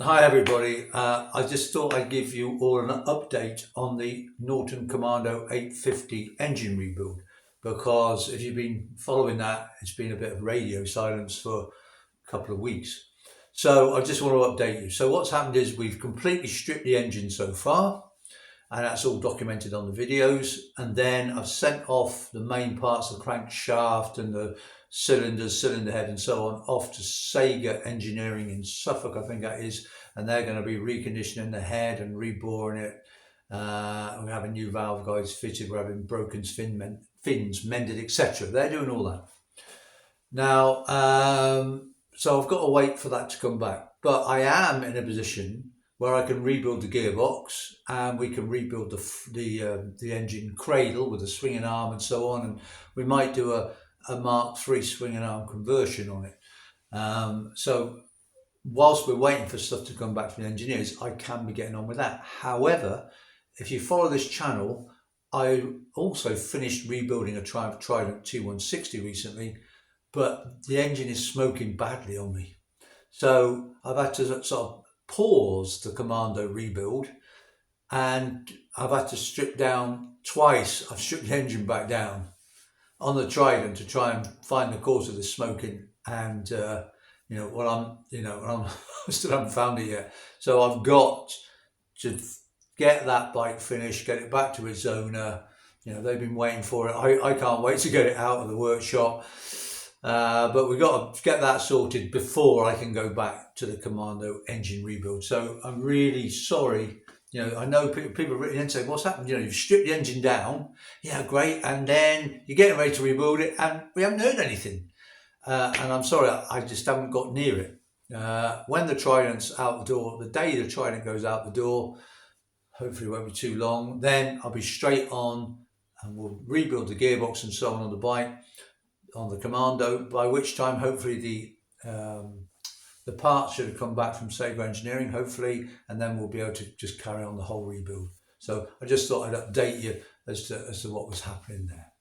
Hi everybody, I just thought I'd give you all an update on the Norton Commando 850 engine rebuild, because if you've been following that, it's been a bit of radio silence for a couple of weeks. So I just want to update you. So what's happened is we've completely stripped the engine so far, and that's all documented on the videos. And then I've sent off the main parts, the crankshaft and the cylinders, cylinder head and so on, off to Sega Engineering in Suffolk, I think that is, and they're going to be reconditioning the head and reboring it. We're having new valve guides fitted, we're having broken fins mended, etc. They're doing all that. Now, so I've got to wait for that to come back, but I am in a position where I can rebuild the gearbox, and we can rebuild the engine cradle with a swinging arm and so on, and we might do a Mark III swinging arm conversion on it. So whilst we're waiting for stuff to come back from the engineers, I can be getting on with that. However, if you follow this channel, I also finished rebuilding a Triumph Trident T160 recently, but the engine is smoking badly on me. So I've had to sort of pause the Commando rebuild, and I've had to strip down twice. I've stripped the engine back down on the Trident to try and find the cause of the smoking, and I still haven't found it yet. So I've got to get that bike finished, get it back to its owner. They've been waiting for it. I can't wait to get it out of the workshop. But we've got to get that sorted before I can go back to the Commando engine rebuild. So I'm really sorry. I know people have written in and say, what's happened? You've stripped the engine down. Yeah, great. And then you're getting ready to rebuild it and we haven't heard anything. And I'm sorry, I just haven't got near it. When the Trident's out the door, the day the Trident goes out the door, hopefully it won't be too long, then I'll be straight on and we'll rebuild the gearbox and so on the bike, on the Commando, by which time hopefully the parts should have come back from Sega Engineering, hopefully, and then we'll be able to just carry on the whole rebuild. So I just thought I'd update you as to what was happening there.